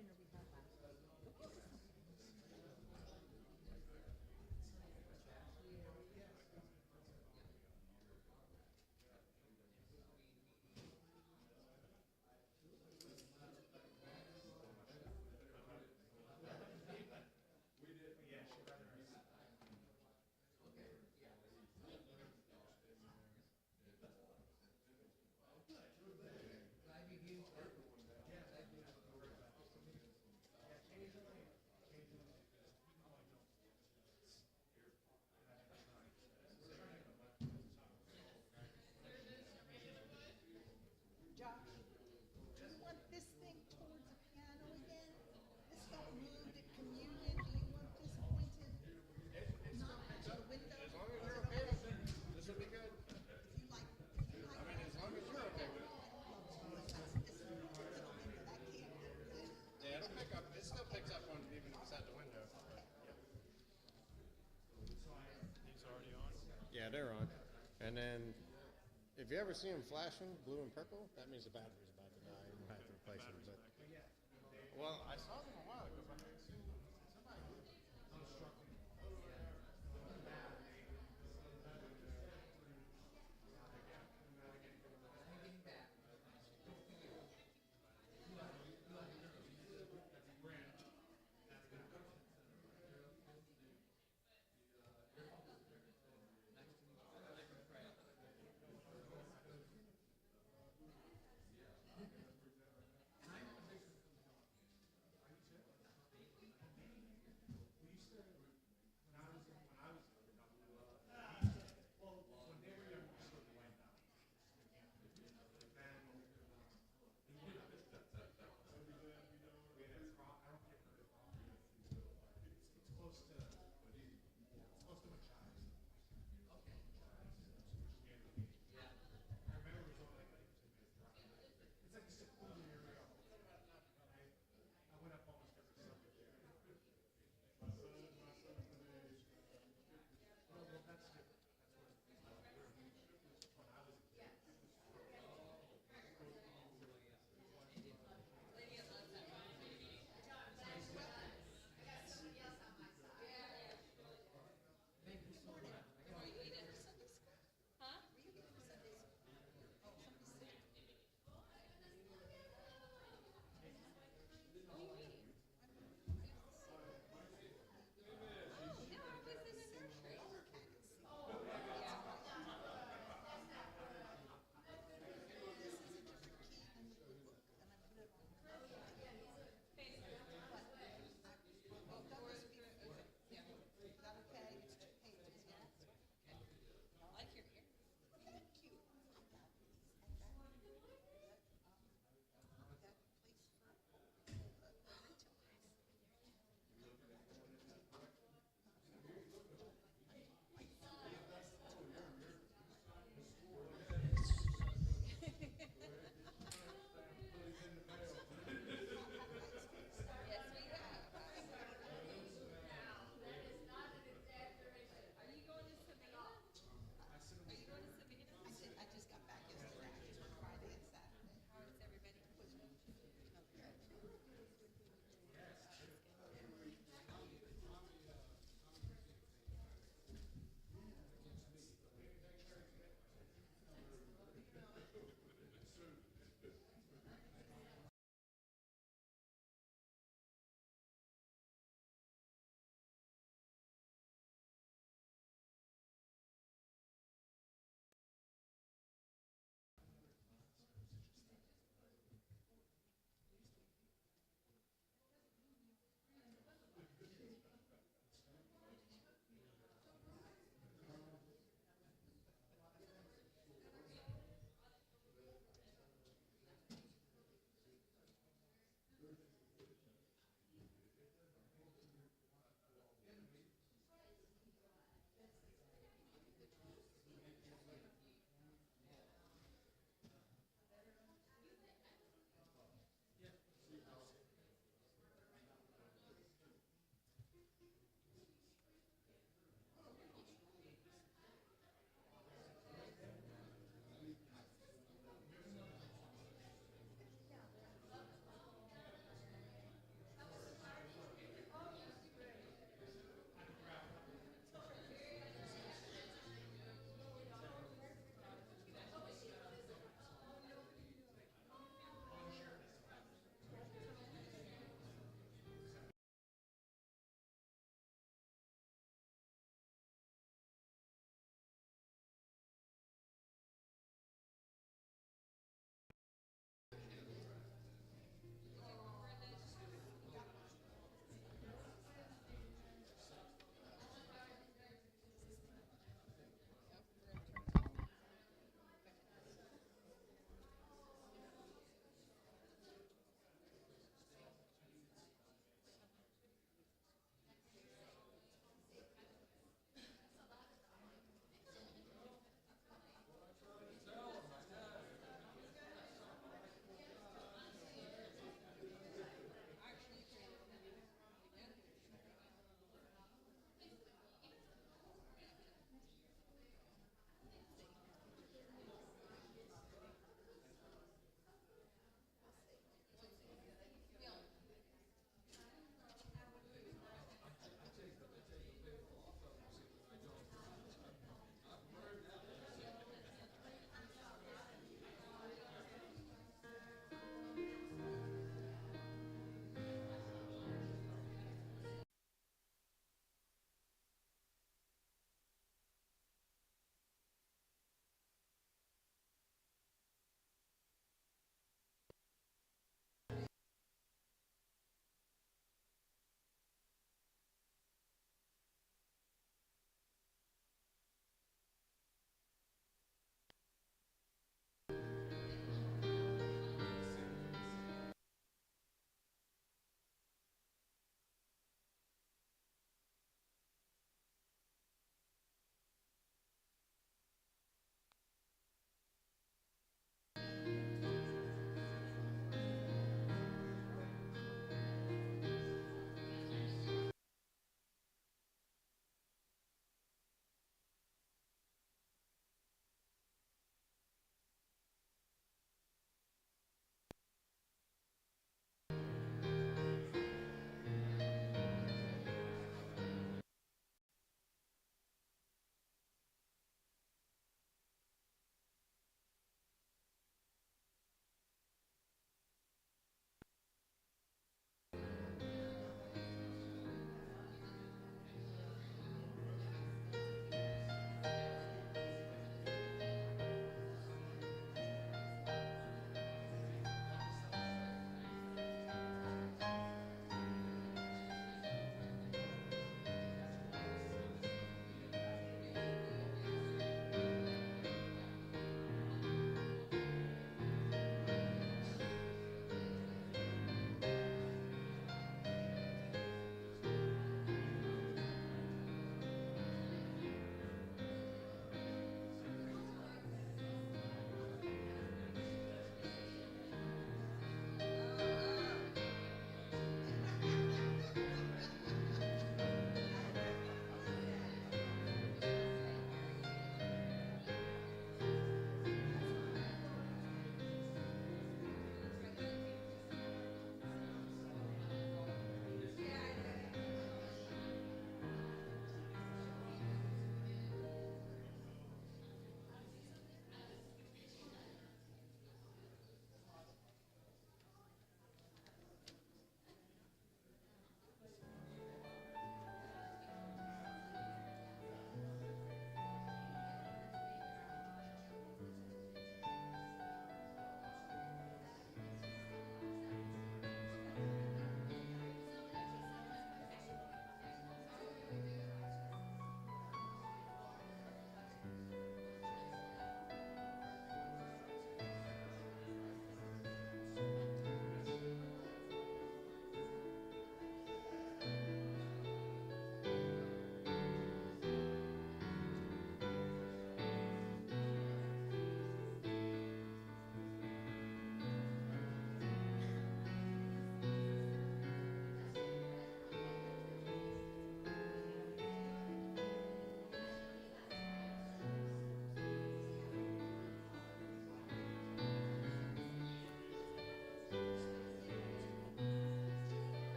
dinner we had last week. Josh, do you want this thing towards the piano again? This got moved at communion. Do you want this pointed not to the window? As long as you're okay with it, this will be good. If you like, I mean, as long as you're okay with it. Yeah, it'll pick up. It still picks up on even if it's at the window. These already on? Yeah, they're on. And then, if you ever see them flashing blue and purple, that means the battery's about to die and you have to replace them. But well, I saw them a while ago, but I had seen somebody.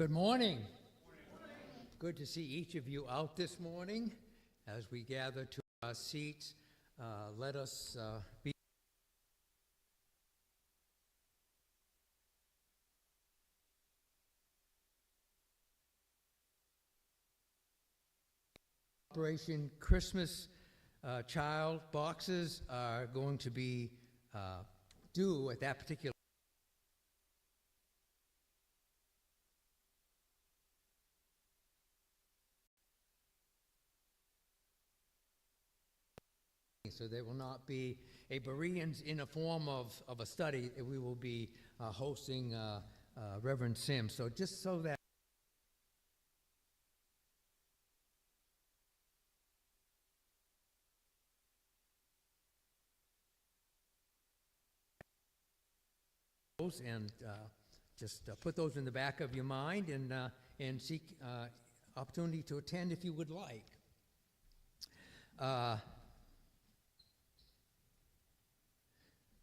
Good morning. Good to see each of you out this morning. As we gather to our seats, let us be Operation Christmas Child boxes are going to be due at that particular. So there will not be a Bereans in a form of a study. We will be hosting Reverend Sims. So just so that and just put those in the back of your mind and seek opportunity to attend if you would like.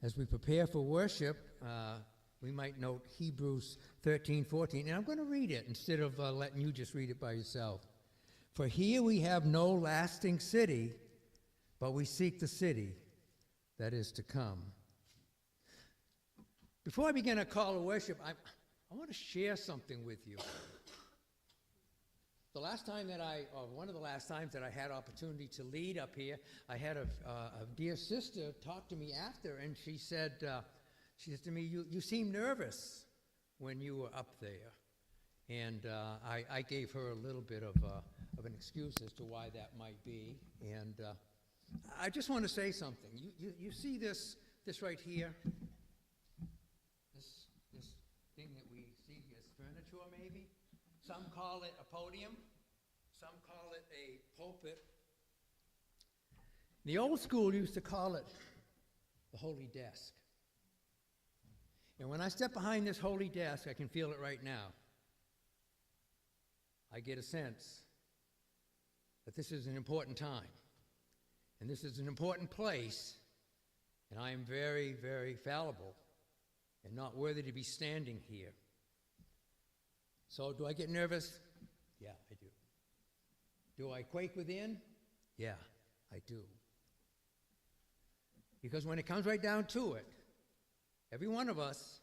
As we prepare for worship, we might note Hebrews 13:14, and I'm going to read it instead of letting you just read it by yourself. For here we have no lasting city, but we seek the city that is to come. Before I begin a call to worship, I want to share something with you. The last time that one of the last times that I had opportunity to lead up here, I had a dear sister talk to me after, and she said to me, you seem nervous when you were up there. And I gave her a little bit of an excuse as to why that might be. And I just want to say something. You see this right here? This thing that we see here is furniture, maybe? Some call it a podium. Some call it a pulpit. The old school used to call it the holy desk. And when I step behind this holy desk, I can feel it right now. I get a sense that this is an important time. And this is an important place. And I am very, very fallible and not worthy to be standing here. So do I get nervous? Yeah, I do. Do I quake within? Yeah, I do. Because when it comes right down to it, every one of us,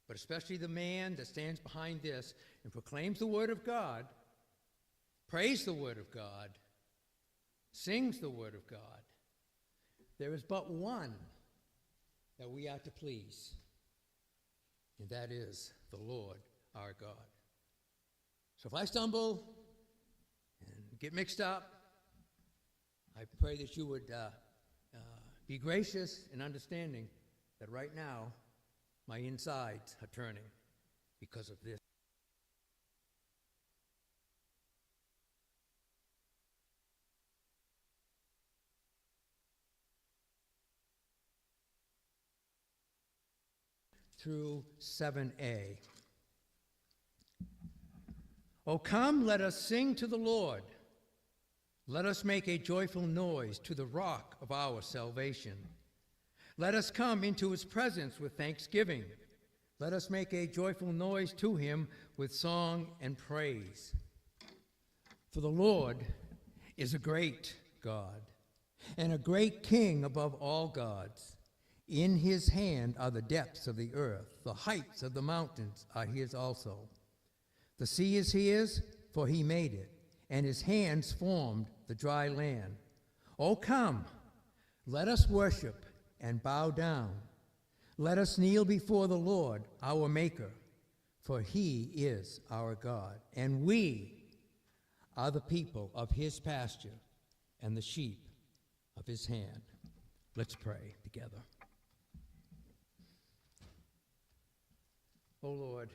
but especially the man that stands behind this and proclaims the Word of God, prays the Word of God, sings the Word of God, there is but one that we are to please, and that is the Lord our God. So if I stumble and get mixed up, I pray that you would be gracious and understanding that right now my insides are turning because of this. Through 7a. O come, let us sing to the Lord. Let us make a joyful noise to the rock of our salvation. Let us come into his presence with thanksgiving. Let us make a joyful noise to him with song and praise. For the Lord is a great God and a great King above all gods. In his hand are the depths of the earth. The heights of the mountains are his also. The sea is his, for he made it, and his hands formed the dry land. O come, let us worship and bow down. Let us kneel before the Lord, our Maker, for he is our God, and we are the people of his pasture and the sheep of his hand. Let's pray together. O Lord,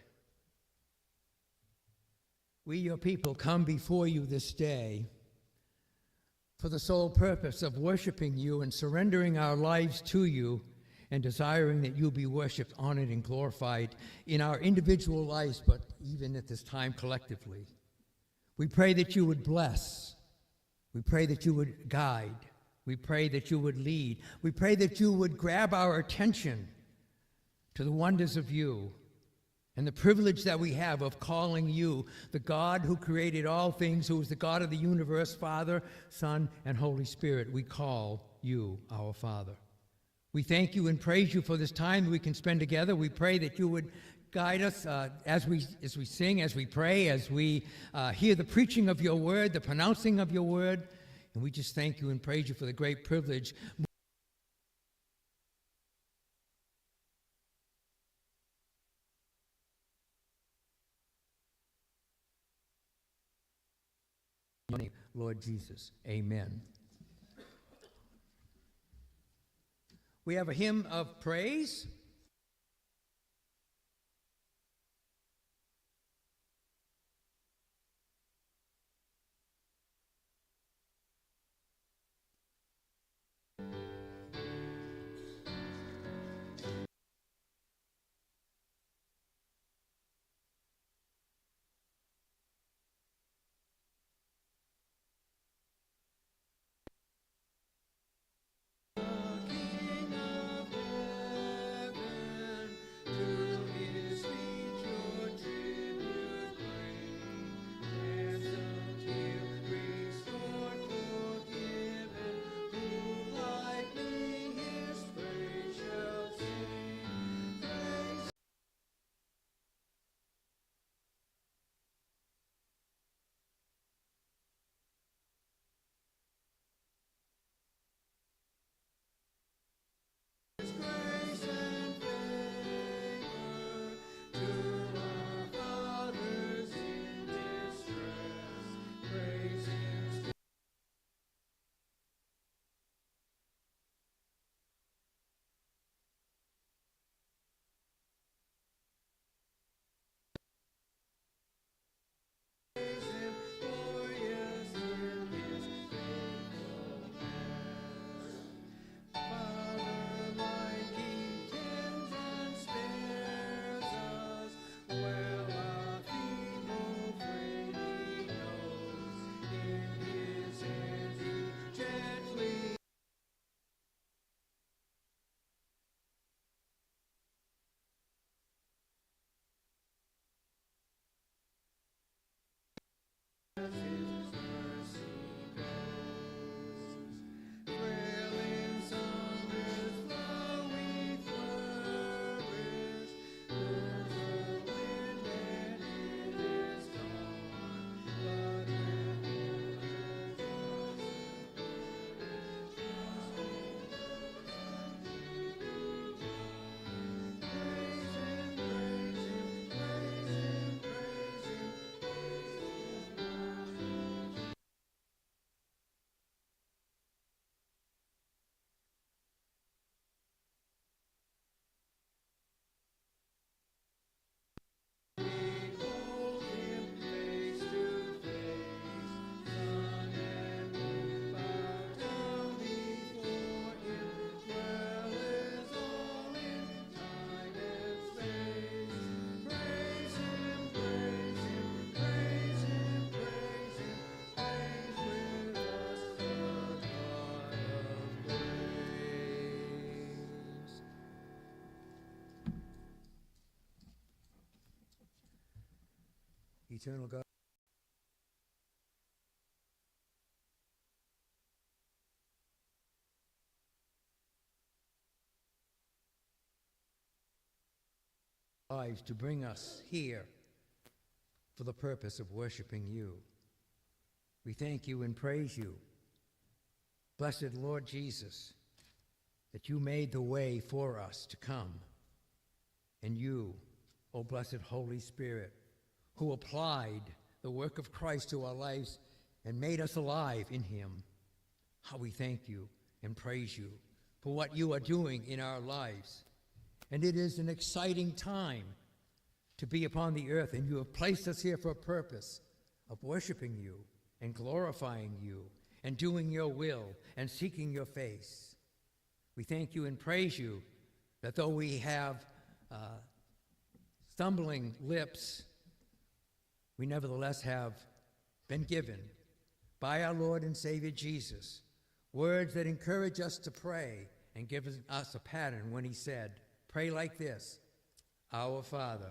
we, your people, come before you this day for the sole purpose of worshiping you and surrendering our lives to you and desiring that you be worshiped, honored, and glorified in our individual lives, but even at this time collectively. We pray that you would bless. We pray that you would guide. We pray that you would lead. We pray that you would grab our attention to the wonders of you and the privilege that we have of calling you the God who created all things, who is the God of the universe, Father, Son, and Holy Spirit. We call you our Father. We thank you and praise you for this time that we can spend together. We pray that you would guide us as we sing, as we pray, as we hear the preaching of your word, the pronouncing of your word. And we just thank you and praise you for the great privilege. Lord Jesus, amen. We have a hymn of praise. Eternal God. Lives to bring us here for the purpose of worshiping you. We thank you and praise you, blessed Lord Jesus, that you made the way for us to come. And you, O blessed Holy Spirit, who applied the work of Christ to our lives and made us alive in him. How we thank you and praise you for what you are doing in our lives. And it is an exciting time to be upon the earth, and you have placed us here for a purpose of worshiping you and glorifying you and doing your will and seeking your face. We thank you and praise you that though we have stumbling lips, we nevertheless have been given by our Lord and Savior Jesus words that encourage us to pray and give us a pattern when he said, pray like this: Our Father,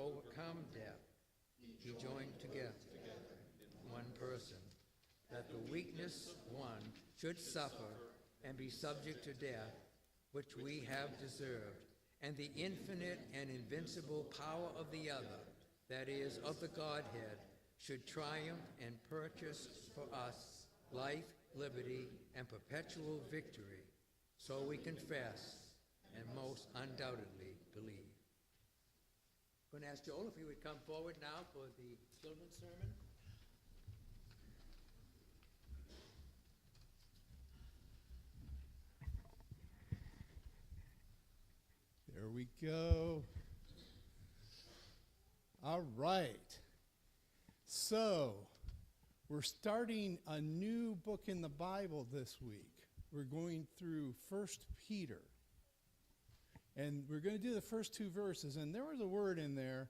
overcome death, he joined together one person, that the weakness one should suffer and be subject to death, which we have deserved, and the infinite and invincible power of the other, that is, of the Godhead, should triumph and purchase for us life, liberty, and perpetual victory. So we confess and most undoubtedly believe. I'm going to ask Joel if he would come forward now for the children's sermon. There we go. All right. So, we're starting a new book in the Bible this week. We're going through 1 Peter. And we're going to do the first 2 verses. And there was a word in there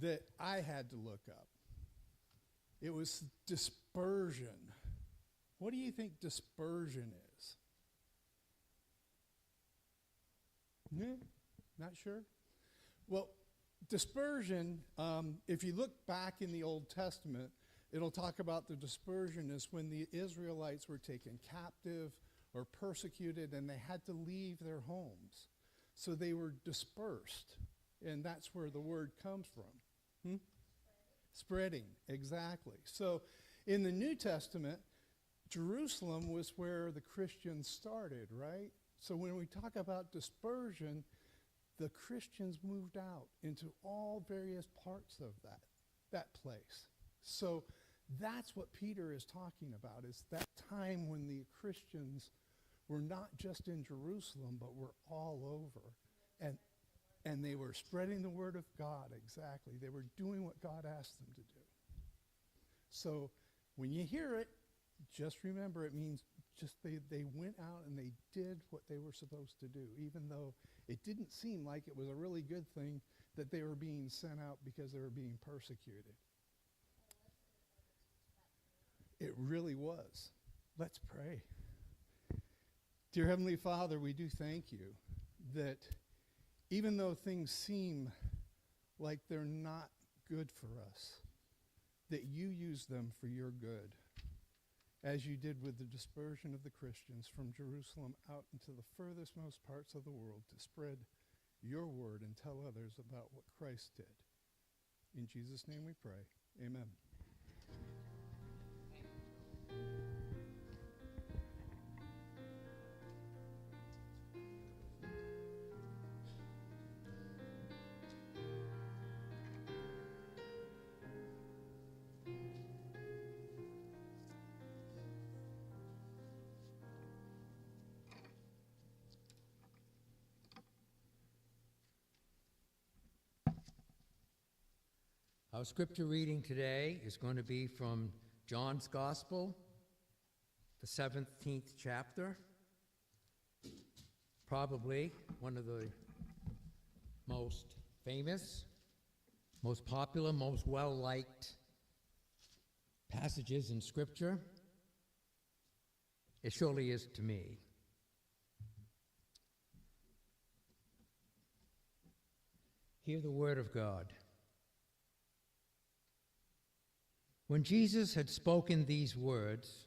that I had to look up. It was dispersion. What do you think dispersion is? Yeah, not sure? Well, dispersion, if you look back in the Old Testament, it'll talk about the dispersion is when the Israelites were taken captive or persecuted and they had to leave their homes. So they were dispersed, and that's where the word comes from. Spreading, exactly. So in the New Testament, Jerusalem was where the Christians started, right? So when we talk about dispersion, the Christians moved out into all various parts of that place. So that's what Peter is talking about, is that time when the Christians were not just in Jerusalem, but were all over. And they were spreading the word of God, exactly. They were doing what God asked them to do. So when you hear it, just remember it means just they went out and they did what they were supposed to do, even though it didn't seem like it was a really good thing that they were being sent out because they were being persecuted. It really was. Let's pray. Dear Heavenly Father, we do thank you that even though things seem like they're not good for us, that you use them for your good, as you did with the dispersion of the Christians from Jerusalem out into the furthest most parts of the world to spread your word and tell others about what Christ did. In Jesus' name we pray. Amen. Our scripture reading today is going to be from John's Gospel, the 17th chapter, probably one of the most famous, most popular, most well-liked passages in Scripture. It surely is to me. Hear the word of God. When Jesus had spoken these words,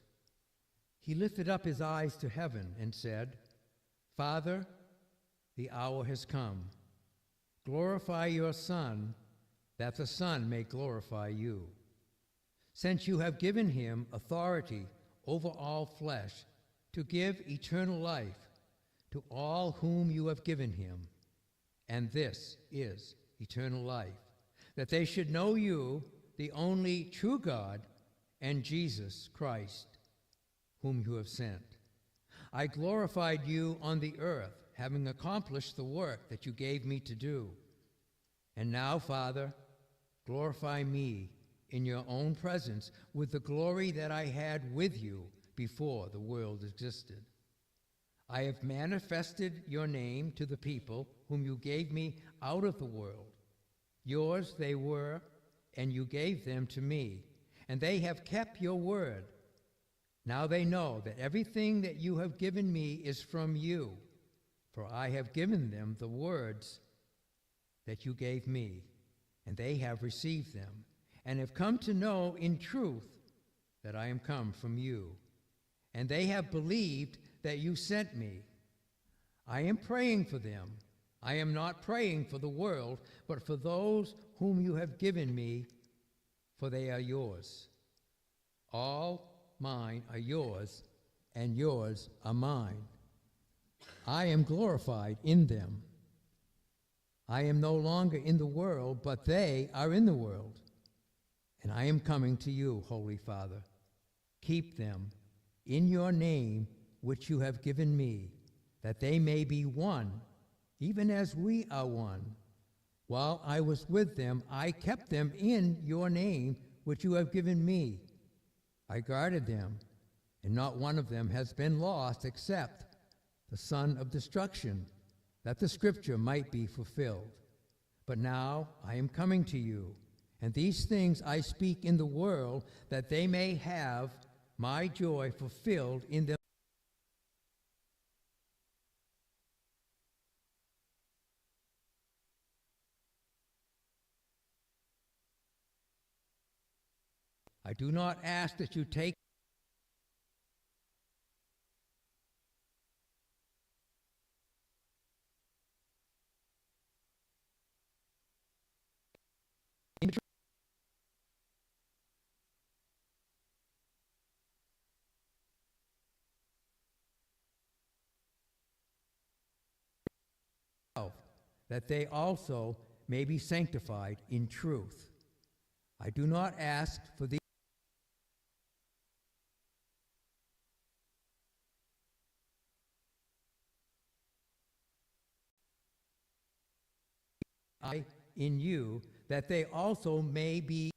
he lifted up his eyes to heaven and said, Father, the hour has come. Glorify your Son, that the Son may glorify you. Since you have given him authority over all flesh to give eternal life to all whom you have given him. And this is eternal life, that they should know you, the only true God, and Jesus Christ, whom you have sent. I glorified you on the earth, having accomplished the work that you gave me to do. And now, Father, glorify me in your own presence with the glory that I had with you before the world existed. I have manifested your name to the people whom you gave me out of the world. Yours they were, and you gave them to me, and they have kept your word. Now they know that everything that you have given me is from you, for I have given them the words that you gave me, and they have received them, and have come to know in truth that I am come from you. And they have believed that you sent me. I am praying for them. I am not praying for the world, but for those whom you have given me, for they are yours. All mine are yours, and yours are mine. I am glorified in them. I am no longer in the world, but they are in the world. And I am coming to you, Holy Father. Keep them in your name, which you have given me, that they may be one, even as we are one. While I was with them, I kept them in your name, which you have given me. I guarded them, and not one of them has been lost except the son of destruction, that the scripture might be fulfilled. But now I am coming to you, and these things I speak in the world, that they may have my joy fulfilled in them. I do not ask that you take that they also may be sanctified in truth. I do not ask for these in you, that they also may be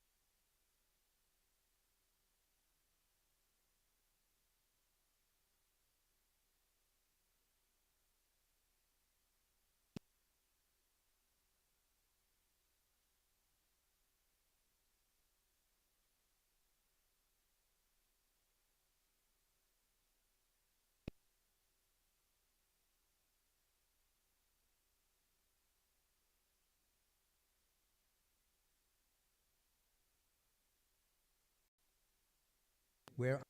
where